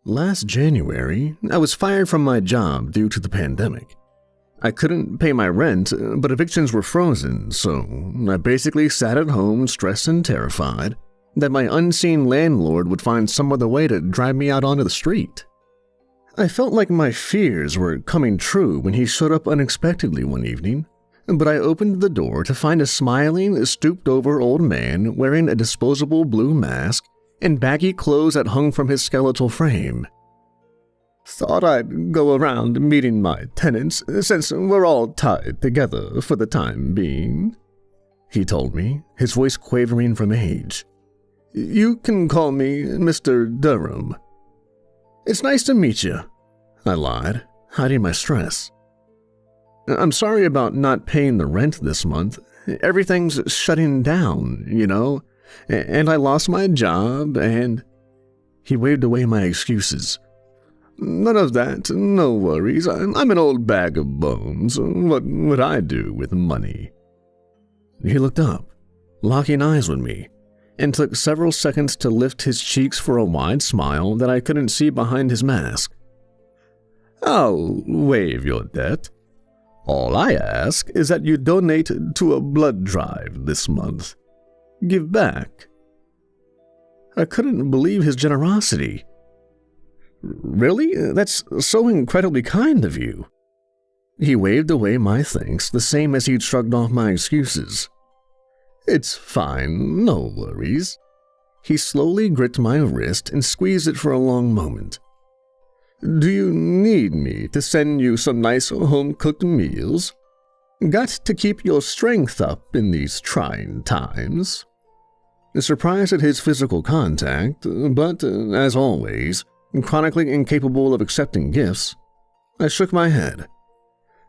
Last January, I was fired from my job due to the pandemic. I couldn't pay my rent, but evictions were frozen, so I basically sat at home stressed and terrified that my unseen landlord would find some other way to drive me out onto the street. I felt like my fears were coming true when he showed up unexpectedly one evening, but I opened the door to find a smiling, stooped-over old man wearing a disposable blue mask and baggy clothes that hung from his skeletal frame. "Thought I'd go around meeting my tenants since we're all tied together for the time being," he told me, his voice quavering from age. "You can call me Mr. Durham." "It's nice to meet you," I lied, hiding my stress. "I'm sorry about not paying the rent this month. Everything's shutting down, and I lost my job and—" He waved away my excuses. "None of that, no worries. I'm an old bag of bones. What would I do with money?" He looked up, locking eyes with me, and took several seconds to lift his cheeks for a wide smile that I couldn't see behind his mask. "I'll waive your debt. All I ask is that you donate to a blood drive this month. Give back." I couldn't believe his generosity. "Really? That's so incredibly kind of you." He waved away my thanks the same as he'd shrugged off my excuses. "It's fine, no worries." He slowly gripped my wrist and squeezed it for a long moment. "Do you need me to send you some nice home-cooked meals? Got to keep your strength up in these trying times." Surprised at his physical contact, but, as always, chronically incapable of accepting gifts, I shook my head.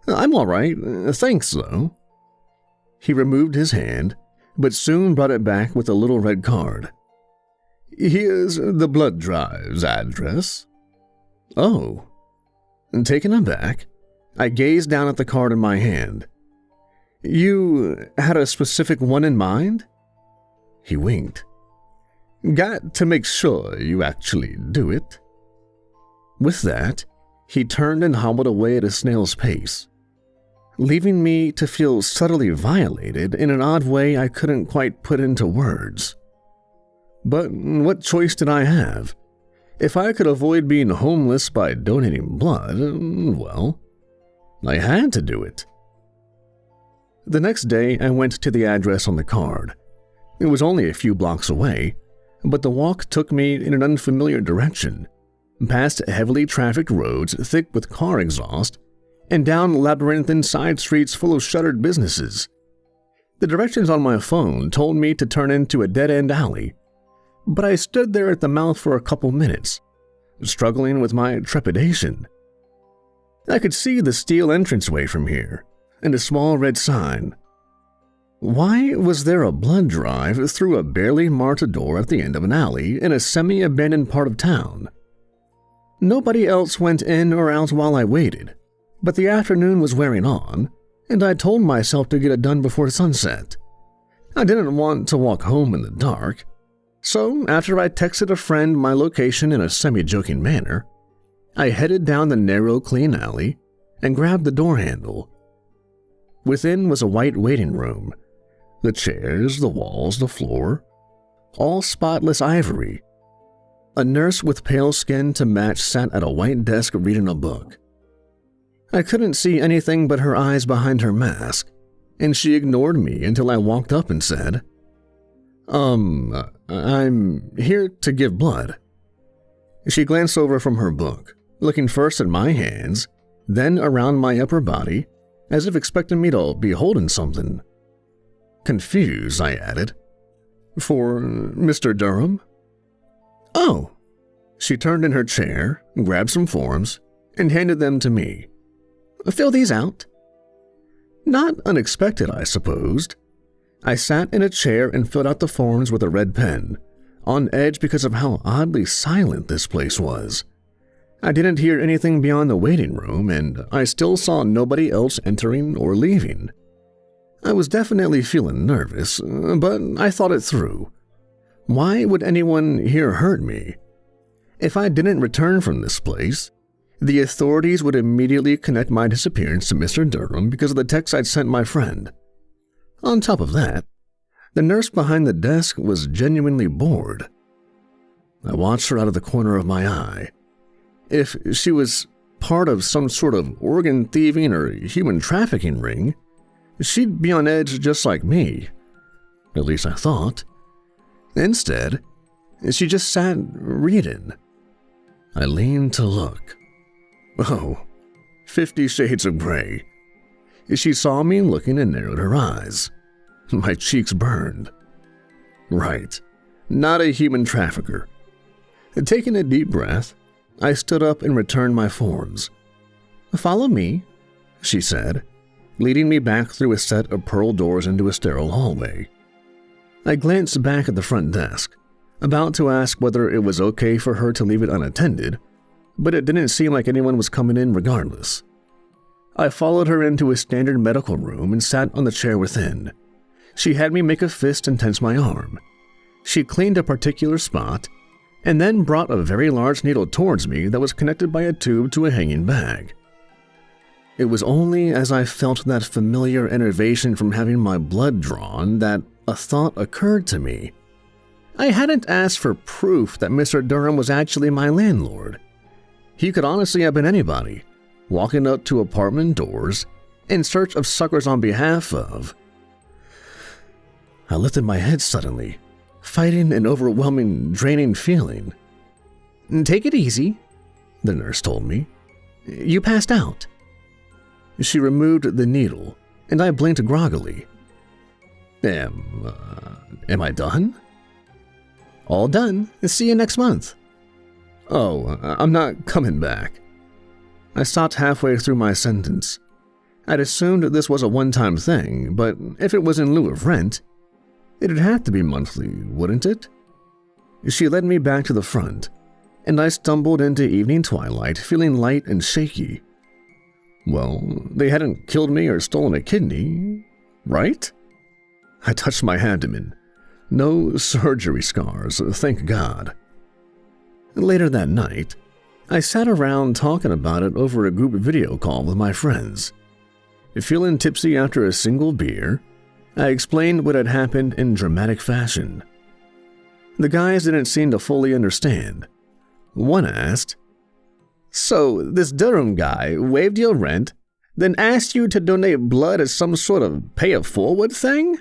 "I'm all right, thanks, though." He removed his hand, but soon brought it back with a little red card. "Here's the blood drive's address." Oh. Taken aback, I gazed down at the card in my hand. "You had a specific one in mind?" He winked. "Got to make sure you actually do it." With that, he turned and hobbled away at a snail's pace, leaving me to feel subtly violated in an odd way I couldn't quite put into words. But what choice did I have? If I could avoid being homeless by donating blood, well, I had to do it. The next day, I went to the address on the card. It was only a few blocks away, but the walk took me in an unfamiliar direction, past heavily trafficked roads thick with car exhaust, and down labyrinthine side streets full of shuttered businesses. The directions on my phone told me to turn into a dead-end alley, but I stood there at the mouth for a couple minutes, struggling with my trepidation. I could see the steel entranceway from here, and a small red sign. Why was there a blood drive through a barely marked door at the end of an alley in a semi-abandoned part of town? Nobody else went in or out while I waited, but the afternoon was wearing on, and I told myself to get it done before sunset. I didn't want to walk home in the dark. So, after I texted a friend my location in a semi-joking manner, I headed down the narrow, clean alley and grabbed the door handle. Within was a white waiting room. The chairs, the walls, the floor, all spotless ivory. A nurse with pale skin to match sat at a white desk reading a book. I couldn't see anything but her eyes behind her mask, and she ignored me until I walked up and said, I'm here to give blood." She glanced over from her book, looking first at my hands, then around my upper body, as if expecting me to be holding something. Confused, I added, "For Mr. Durham?" "Oh." She turned in her chair, grabbed some forms, and handed them to me. "Fill these out." Not unexpected, I supposed. I sat in a chair and filled out the forms with a red pen, on edge because of how oddly silent this place was. I didn't hear anything beyond the waiting room, and I still saw nobody else entering or leaving. I was definitely feeling nervous, but I thought it through. Why would anyone here hurt me? If I didn't return from this place, the authorities would immediately connect my disappearance to Mr. Durham because of the text I'd sent my friend. On top of that, the nurse behind the desk was genuinely bored. I watched her out of the corner of my eye. If she was part of some sort of organ thieving or human trafficking ring, she'd be on edge just like me. At least I thought. Instead, she just sat reading. I leaned to look. Oh, 50 Shades of Grey. She saw me looking and narrowed her eyes. My cheeks burned. Right, not a human trafficker. Taking a deep breath, I stood up and returned my forms. "Follow me," she said, leading me back through a set of pearl doors into a sterile hallway. I glanced back at the front desk, about to ask whether it was okay for her to leave it unattended, but it didn't seem like anyone was coming in regardless. I followed her into a standard medical room and sat on the chair within. She had me make a fist and tense my arm. She cleaned a particular spot, and then brought a very large needle towards me that was connected by a tube to a hanging bag. It was only as I felt that familiar enervation from having my blood drawn that a thought occurred to me. I hadn't asked for proof that Mr. Durham was actually my landlord. He could honestly have been anybody, walking up to apartment doors in search of suckers on behalf of. I lifted my head suddenly, fighting an overwhelming, draining feeling. "Take it easy," the nurse told me. "You passed out." She removed the needle, and I blinked groggily. Am I done?" "All done. See you next month." "Oh, I'm not coming back." I stopped halfway through my sentence. I'd assumed this was a one-time thing, but if it was in lieu of rent, it'd have to be monthly, wouldn't it? She led me back to the front, and I stumbled into evening twilight feeling light and shaky. Well, they hadn't killed me or stolen a kidney, right? I touched my abdomen. No surgery scars, thank God. Later that night, I sat around talking about it over a group video call with my friends. Feeling tipsy after a single beer, I explained what had happened in dramatic fashion. The guys didn't seem to fully understand. One asked, "So, this Durham guy waived your rent, then asked you to donate blood as some sort of pay-it-forward thing?"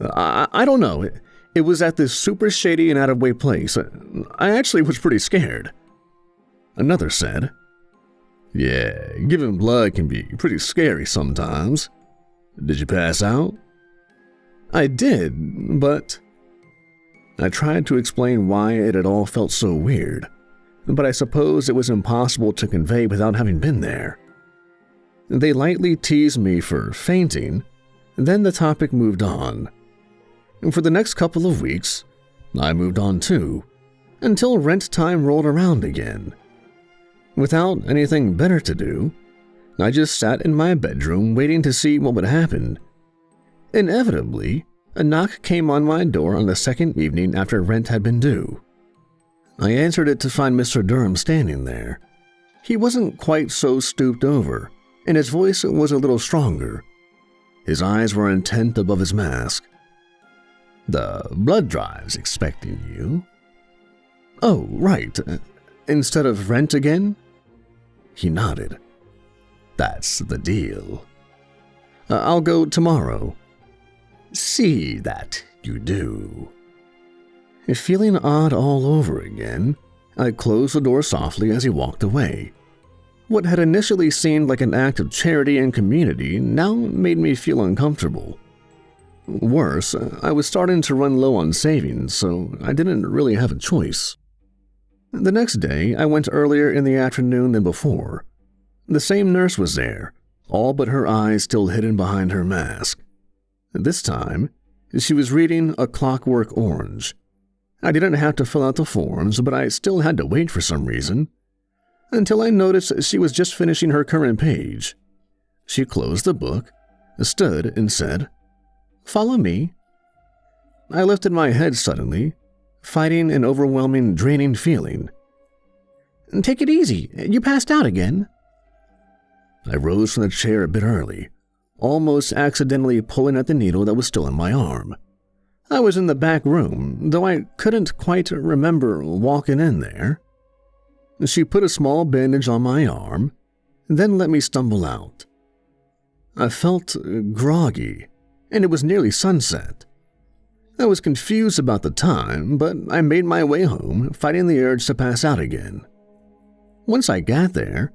I don't know. It was at this super shady and out-of-way place. I actually was pretty scared." Another said, "Yeah, giving blood can be pretty scary sometimes. Did you pass out?" "I did, but..." I tried to explain why it had all felt so weird, but I suppose it was impossible to convey without having been there. They lightly teased me for fainting, then the topic moved on. For the next couple of weeks, I moved on too, until rent time rolled around again. Without anything better to do, I just sat in my bedroom waiting to see what would happen. Inevitably, a knock came on my door on the second evening after rent had been due. I answered it to find Mr. Durham standing there. He wasn't quite so stooped over, and his voice was a little stronger. His eyes were intent above his mask. "The blood drive's expecting you." "Oh, right. Instead of rent again?" He nodded. "That's the deal." "I'll go tomorrow." "See that you do." Feeling odd all over again, I closed the door softly as he walked away. What had initially seemed like an act of charity and community now made me feel uncomfortable. Worse, I was starting to run low on savings, so I didn't really have a choice. The next day, I went earlier in the afternoon than before. The same nurse was there, all but her eyes still hidden behind her mask. This time, she was reading A Clockwork Orange. I didn't have to fill out the forms, but I still had to wait for some reason, until I noticed she was just finishing her current page. She closed the book, stood, and said, "Follow me." I lifted my head suddenly, fighting an overwhelming, draining feeling. "Take it easy. You passed out again." I rose from the chair a bit early, almost accidentally pulling at the needle that was still in my arm. I was in the back room, though I couldn't quite remember walking in there. She put a small bandage on my arm, then let me stumble out. I felt groggy, and it was nearly sunset. I was confused about the time, but I made my way home, fighting the urge to pass out again. Once I got there,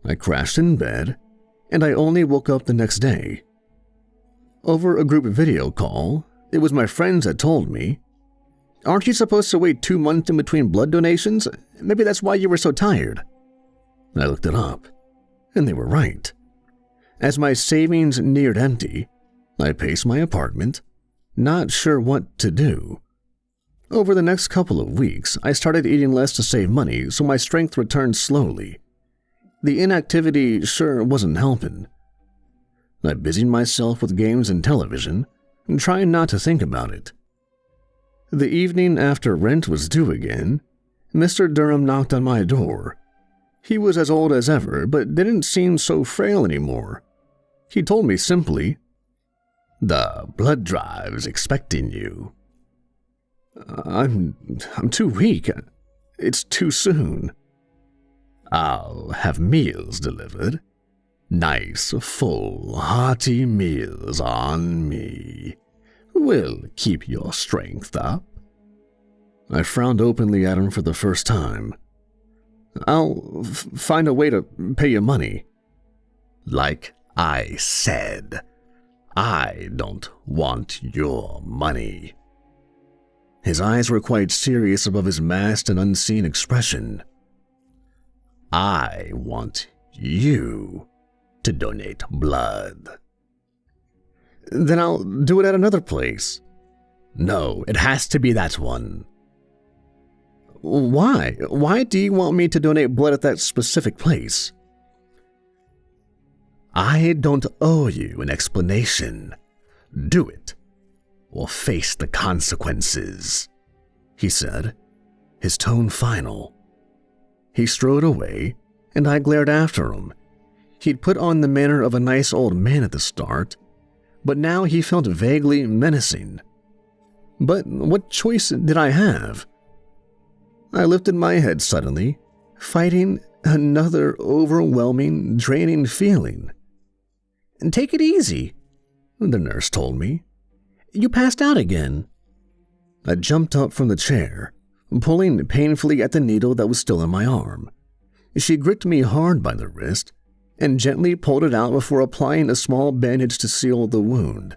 I crashed in bed, and I only woke up the next day. Over a group video call, it was my friends that told me, "Aren't you supposed to wait 2 months in between blood donations? Maybe that's why you were so tired." I looked it up, and they were right. As my savings neared empty, I paced my apartment, not sure what to do. Over the next couple of weeks, I started eating less to save money, so my strength returned slowly. The inactivity sure wasn't helping. I busied myself with games and television, trying not to think about it. The evening after rent was due again, Mr. Durham knocked on my door. He was as old as ever, but didn't seem so frail anymore. He told me simply, "The blood drive's expecting you." I'm too weak. It's too soon." "I'll have meals delivered. Nice, full, hearty meals on me. Will keep your strength up." I frowned openly at him for the first time. "I'll find a way to pay you money." "Like I said, I don't want your money." His eyes were quite serious above his masked and unseen expression. "I want you to donate blood." "Then I'll do it at another place." "No, it has to be that one." "Why? Why do you want me to donate blood at that specific place?" "I don't owe you an explanation. Do it, or face the consequences," he said, his tone final. He strode away, and I glared after him. He'd put on the manner of a nice old man at the start, but now he felt vaguely menacing. But what choice did I have? I lifted my head suddenly, fighting another overwhelming, draining feeling. "Take it easy," the nurse told me. "You passed out again." I jumped up from the chair, pulling painfully at the needle that was still in my arm. She gripped me hard by the wrist and gently pulled it out before applying a small bandage to seal the wound.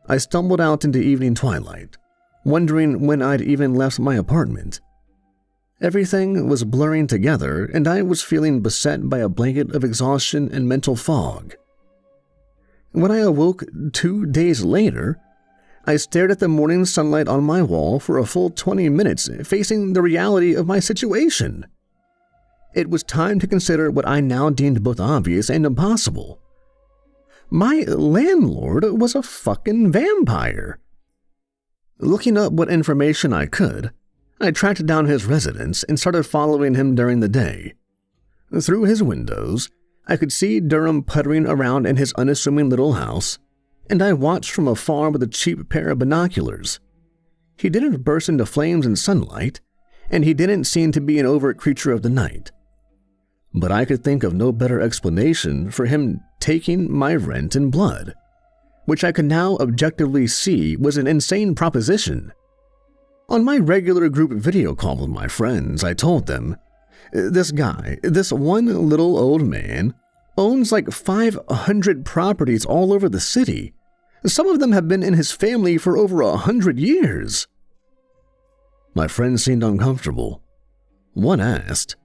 I stumbled out into evening twilight, wondering when I'd even left my apartment. Everything was blurring together, and I was feeling beset by a blanket of exhaustion and mental fog. When I awoke 2 days later, I stared at the morning sunlight on my wall for a full 20 minutes, facing the reality of my situation. It was time to consider what I now deemed both obvious and impossible. My landlord was a fucking vampire. Looking up what information I could, I tracked down his residence and started following him during the day. Through his windows, I could see Durham puttering around in his unassuming little house, and I watched from afar with a cheap pair of binoculars. He didn't burst into flames in sunlight, and he didn't seem to be an overt creature of the night. But I could think of no better explanation for him taking my rent in blood, which I could now objectively see was an insane proposition. On my regular group video call with my friends, I told them, "This guy, this one little old man, owns like 500 properties all over the city. Some of them have been in his family for over 100 years. My friends seemed uncomfortable. One asked,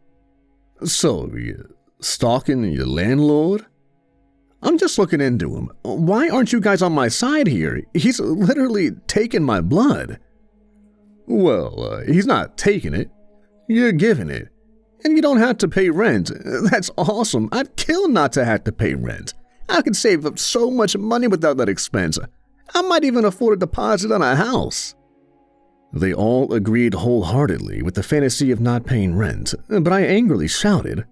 "So, you stalking your landlord?" "I'm just looking into him. Why aren't you guys on my side here? He's literally taken my blood." "Well, he's not taking it. You're giving it. And you don't have to pay rent. That's awesome. I'd kill not to have to pay rent. I could save up so much money without that expense. I might even afford a deposit on a house." They all agreed wholeheartedly with the fantasy of not paying rent, but I angrily shouted,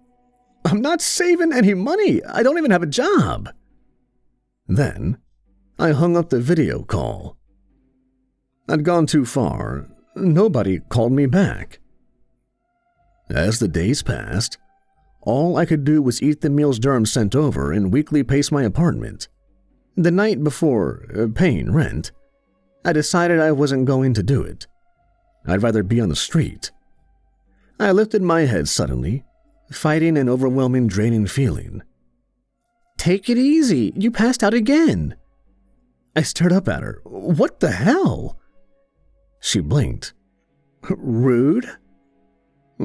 "I'm not saving any money! I don't even have a job!" Then, I hung up the video call. I'd gone too far. Nobody called me back. As the days passed, all I could do was eat the meals Durham sent over and weekly pace my apartment. The night before paying rent, I decided I wasn't going to do it. I'd rather be on the street. I lifted my head suddenly, fighting an overwhelming, draining feeling. "Take it easy, you passed out again." I stared up at her. "What the hell?" She blinked. "Rude?"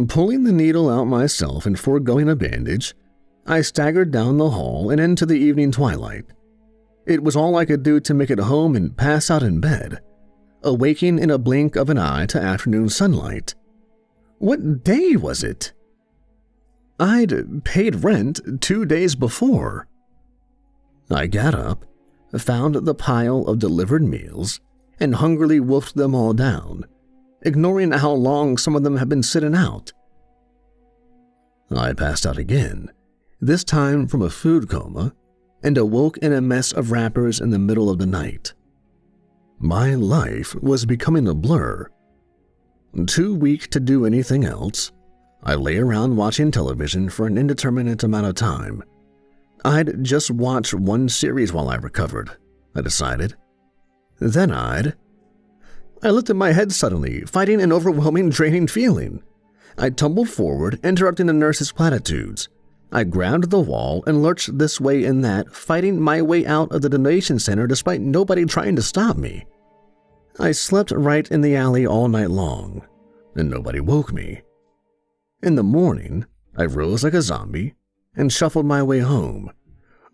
Pulling the needle out myself and foregoing a bandage, I staggered down the hall and into the evening twilight. It was all I could do to make it home and pass out in bed, awaking in a blink of an eye to afternoon sunlight. What day was it? I'd paid rent 2 days before. I got up, found the pile of delivered meals, and hungrily wolfed them all down, ignoring how long some of them had been sitting out. I passed out again, this time from a food coma, and awoke in a mess of wrappers in the middle of the night. My life was becoming a blur. Too weak to do anything else, I lay around watching television for an indeterminate amount of time. I'd just watch one series while I recovered, I decided. Then I lifted my head suddenly, fighting an overwhelming, draining feeling. I tumbled forward, interrupting the nurse's platitudes. I grabbed the wall and lurched this way and that, fighting my way out of the donation center despite nobody trying to stop me. I slept right in the alley all night long, and nobody woke me. In the morning, I rose like a zombie and shuffled my way home.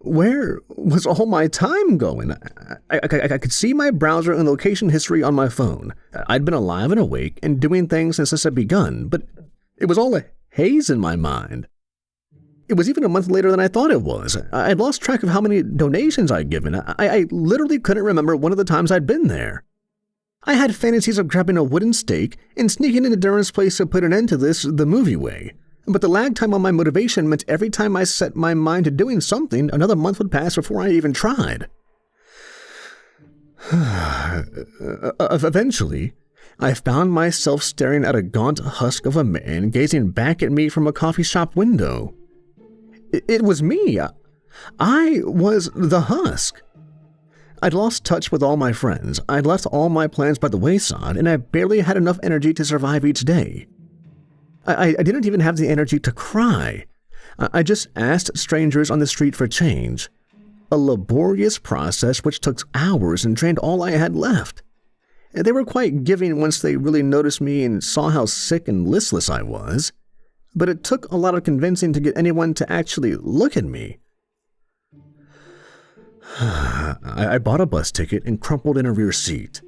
Where was all my time going? I could see my browser and location history on my phone. I'd been alive and awake and doing things since this had begun, but it was all a haze in my mind. It was even a month later than I thought it was. I'd lost track of how many donations I'd given. I literally couldn't remember one of the times I'd been there. I had fantasies of grabbing a wooden stake and sneaking into Durham's place to put an end to this the movie way. But the lag time on my motivation meant every time I set my mind to doing something, another month would pass before I even tried. Eventually, I found myself staring at a gaunt husk of a man gazing back at me from a coffee shop window. It was me. I was the husk. I'd lost touch with all my friends, I'd left all my plans by the wayside, and I barely had enough energy to survive each day. I didn't even have the energy to cry. I just asked strangers on the street for change. A laborious process which took hours and drained all I had left. They were quite giving once they really noticed me and saw how sick and listless I was. But it took a lot of convincing to get anyone to actually look at me. I bought a bus ticket and crumpled in a rear seat.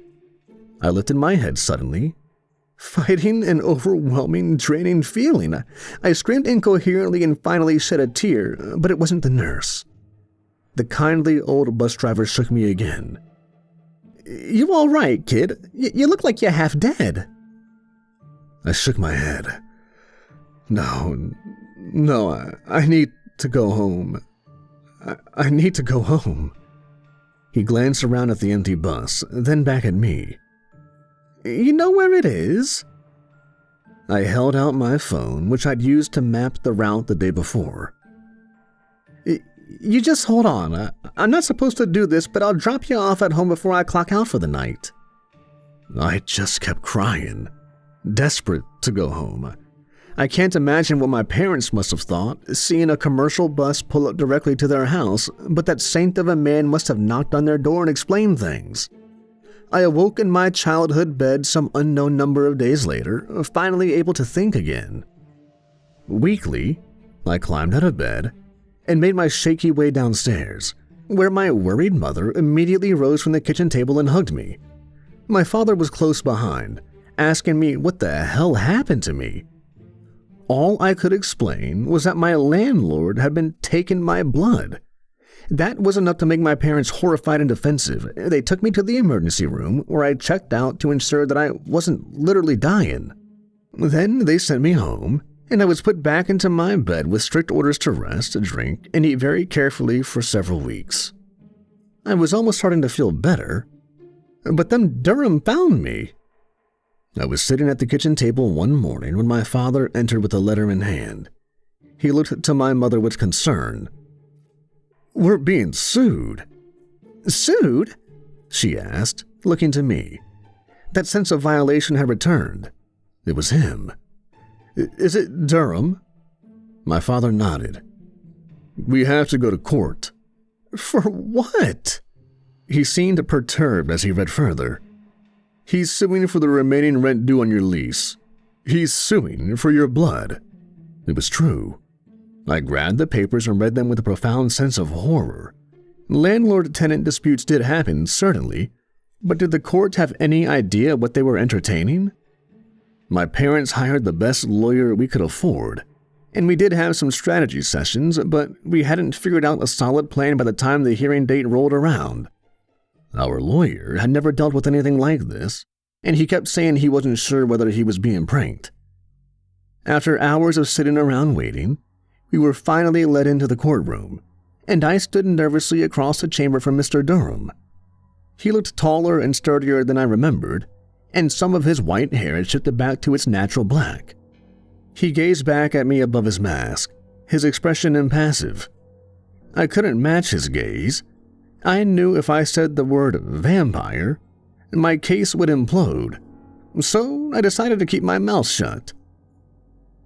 I lifted my head suddenly, fighting an overwhelming, draining feeling. I screamed incoherently and finally shed a tear, but it wasn't the nurse. The kindly old bus driver shook me again. "You all right, kid? You look like you're half dead." I shook my head. No, I need to go home. I need to go home." He glanced around at the empty bus, then back at me. "You know where it is?" I held out my phone, which I'd used to map the route the day before. "You just hold on. I'm not supposed to do this, but I'll drop you off at home before I clock out for the night." I just kept crying, desperate to go home. I can't imagine what my parents must have thought, seeing a commercial bus pull up directly to their house, but that saint of a man must have knocked on their door and explained things. I awoke in my childhood bed some unknown number of days later, finally able to think again. Weakly, I climbed out of bed and made my shaky way downstairs, where my worried mother immediately rose from the kitchen table and hugged me. My father was close behind, asking me what the hell happened to me. All I could explain was that my landlord had been taking my blood. That was enough to make my parents horrified and defensive. They took me to the emergency room, where I checked out to ensure that I wasn't literally dying. Then they sent me home, and I was put back into my bed with strict orders to rest, drink, and eat very carefully for several weeks. I was almost starting to feel better, but then Durham found me. I was sitting at the kitchen table one morning when my father entered with a letter in hand. He looked to my mother with concern. "We're being sued." "Sued?" she asked, looking to me. That sense of violation had returned. It was him. "Is it Durham?" My father nodded. "We have to go to court." "For what?" He seemed perturbed as he read further. "He's suing for the remaining rent due on your lease. He's suing for your blood." It was true. I grabbed the papers and read them with a profound sense of horror. Landlord-tenant disputes did happen, certainly, but did the court have any idea what they were entertaining? My parents hired the best lawyer we could afford, and we did have some strategy sessions, but we hadn't figured out a solid plan by the time the hearing date rolled around. Our lawyer had never dealt with anything like this, and he kept saying he wasn't sure whether he was being pranked. After hours of sitting around waiting, we were finally led into the courtroom, and I stood nervously across the chamber from Mr. Durham. He looked taller and sturdier than I remembered, and some of his white hair had shifted back to its natural black. He gazed back at me above his mask, his expression impassive. I couldn't match his gaze. I knew if I said the word vampire, my case would implode, so I decided to keep my mouth shut.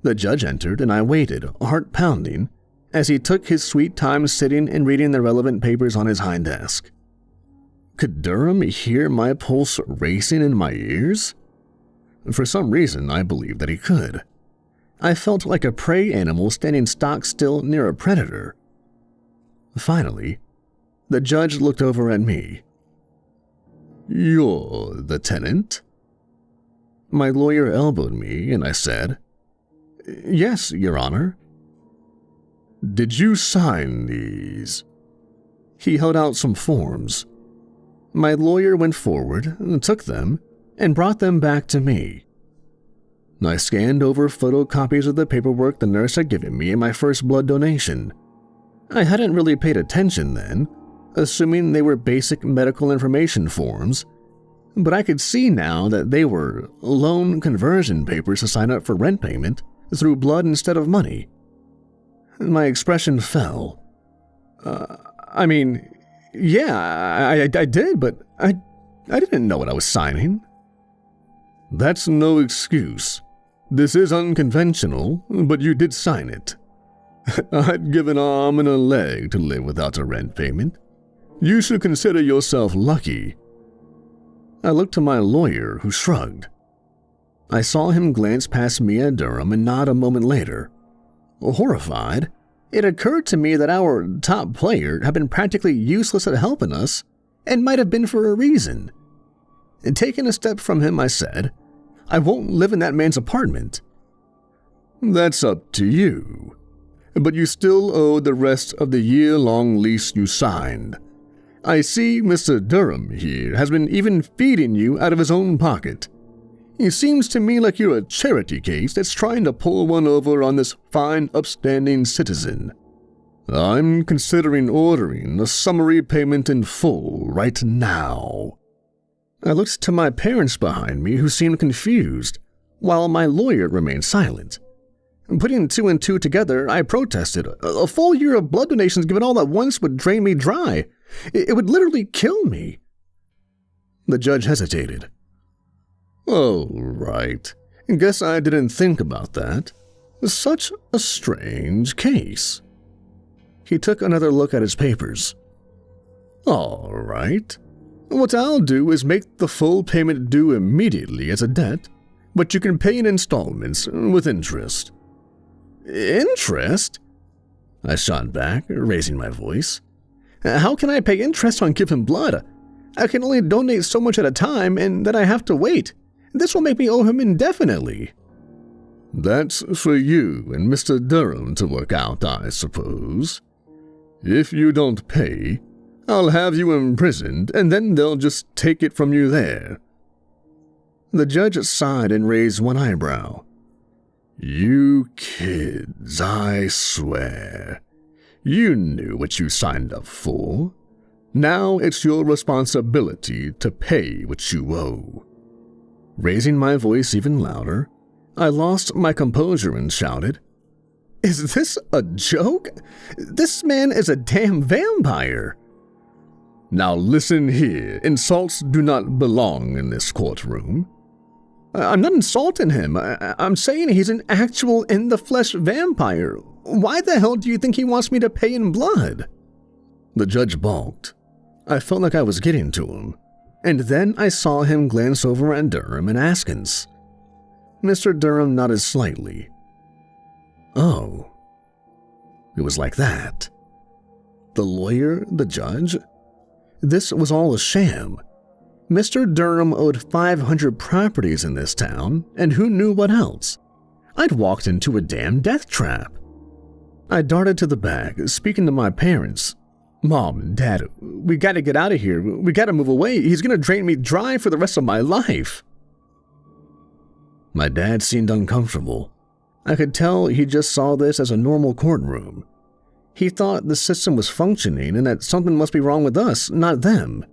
The judge entered, and I waited, heart pounding, as he took his sweet time sitting and reading the relevant papers on his high desk. Could Durham hear my pulse racing in my ears? For some reason, I believed that he could. I felt like a prey animal standing stock still near a predator. Finally, the judge looked over at me. "You're the tenant?" My lawyer elbowed me, and I said, "Yes, Your Honor." "Did you sign these?" He held out some forms. My lawyer went forward, took them, and brought them back to me. I scanned over photocopies of the paperwork the nurse had given me in my first blood donation. I hadn't really paid attention then, assuming they were basic medical information forms, but I could see now that they were loan conversion papers to sign up for rent payment through blood instead of money. My expression fell. Yeah, I did, but I didn't know what I was signing." "That's no excuse. This is unconventional, but you did sign it. I'd give an arm and a leg to live without a rent payment. You should consider yourself lucky." I looked to my lawyer, who shrugged. I saw him glance past me at Durham and nod a moment later. Horrified, it occurred to me that our top player had been practically useless at helping us, and might have been for a reason. Taking a step from him, I said, "I won't live in that man's apartment." "That's up to you. But you still owe the rest of the year-long lease you signed. I see Mr. Durham here has been even feeding you out of his own pocket. It seems to me like you're a charity case that's trying to pull one over on this fine, upstanding citizen. I'm considering ordering a summary payment in full right now." I looked to my parents behind me, who seemed confused, while my lawyer remained silent. Putting two and two together, I protested. A full year of blood donations given all at once would drain me dry. It would literally kill me. The judge hesitated. "Oh, right. Guess I didn't think about that. Such a strange case." He took another look at his papers. "All right. What I'll do is make the full payment due immediately as a debt, but you can pay in installments with interest." "Interest?" I shot back, raising my voice. "How can I pay interest on giving blood? I can only donate so much at a time, and then I have to wait. This will make me owe him indefinitely." "That's for you and Mr. Durham to work out, I suppose. If you don't pay, I'll have you imprisoned, and then they'll just take it from you there." The judge sighed and raised one eyebrow. "You kids, I swear. You knew what you signed up for. Now it's your responsibility to pay what you owe." Raising my voice even louder, I lost my composure and shouted, "Is this a joke? This man is a damn vampire." "Now listen here, insults do not belong in this courtroom." "I'm not insulting him. I'm saying he's an actual in-the-flesh vampire. Why the hell do you think he wants me to pay in blood?" The judge balked. I felt like I was getting to him, and then I saw him glance over at Durham and Askins. Mr. Durham nodded slightly. Oh. It was like that. The lawyer, the judge? This was all a sham. Mr. Durham owed 500 properties in this town, and who knew what else? I'd walked into a damn death trap. I darted to the back, speaking to my parents. "Mom, Dad, we gotta get out of here. We gotta move away. He's gonna drain me dry for the rest of my life." My dad seemed uncomfortable. I could tell he just saw this as a normal courtroom. He thought the system was functioning and that something must be wrong with us, not them.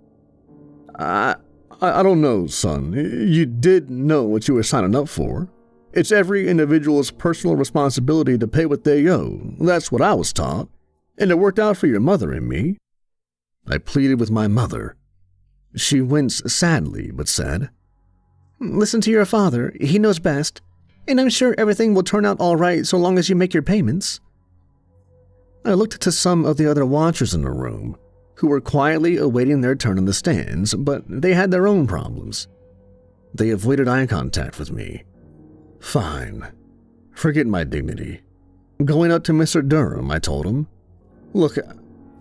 I don't know, son. You did know what you were signing up for. It's every individual's personal responsibility to pay what they owe. That's what I was taught. And it worked out for your mother and me. I pleaded with my mother. She winced sadly, but said, "Listen to your father. He knows best. And I'm sure everything will turn out all right so long as you make your payments." I looked to some of the other watchers in the room, who were quietly awaiting their turn in the stands, but they had their own problems. They avoided eye contact with me. Fine. Forget my dignity. Going up to Mr. Durham, I told him, "Look,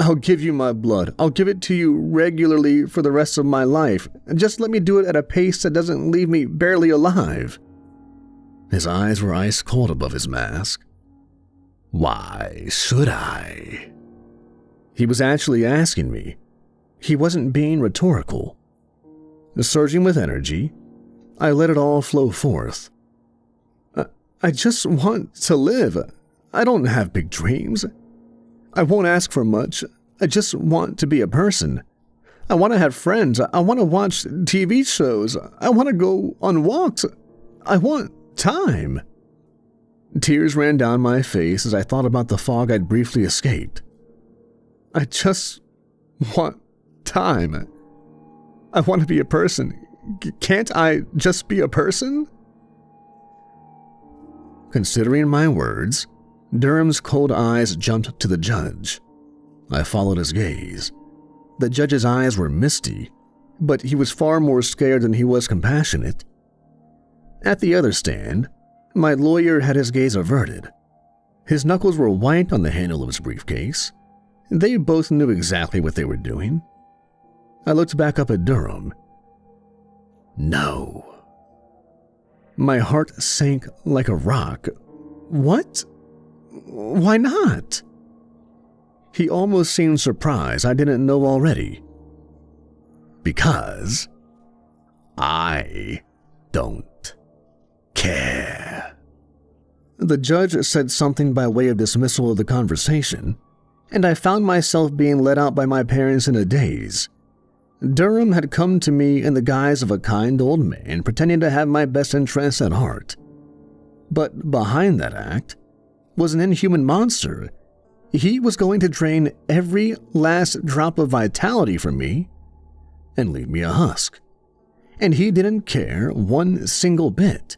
I'll give you my blood. I'll give it to you regularly for the rest of my life. Just let me do it at a pace that doesn't leave me barely alive." His eyes were ice cold above his mask. "Why should I?" He was actually asking me. He wasn't being rhetorical. Surging with energy, I let it all flow forth. I just want to live. I don't have big dreams. I won't ask for much. I just want to be a person. I want to have friends. I want to watch TV shows. I want to go on walks. I want time." Tears ran down my face as I thought about the fog I'd briefly escaped. I just want time. I want to be a person. Can't I just be a person? Considering my words, Durham's cold eyes jumped to the judge. I followed his gaze. The judge's eyes were misty, but he was far more scared than he was compassionate. At the other stand, my lawyer had his gaze averted. His knuckles were white on the handle of his briefcase. They both knew exactly what they were doing. I looked back up at Durham. No. My heart sank like a rock. What? Why not? He almost seemed surprised I didn't know already. Because I don't care. The judge said something by way of dismissal of the conversation, and I found myself being let out by my parents in a daze. Durham had come to me in the guise of a kind old man pretending to have my best interests at heart. But behind that act was an inhuman monster. He was going to drain every last drop of vitality from me and leave me a husk. And he didn't care one single bit.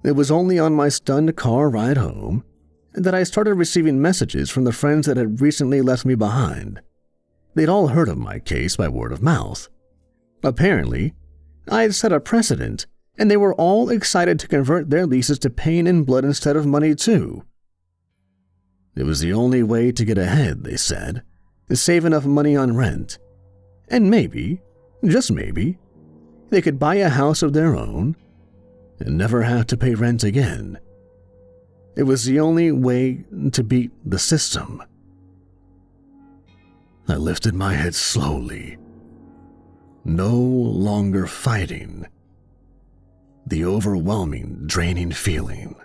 It was only on my stunned car ride home that I started receiving messages from the friends that had recently left me behind. They'd all heard of my case by word of mouth. Apparently, I had set a precedent, and they were all excited to convert their leases to paying in blood instead of money too. It was the only way to get ahead, they said, to save enough money on rent. And maybe, just maybe, they could buy a house of their own and never have to pay rent again. It was the only way to beat the system. I lifted my head slowly. No longer fighting. The overwhelming, draining feeling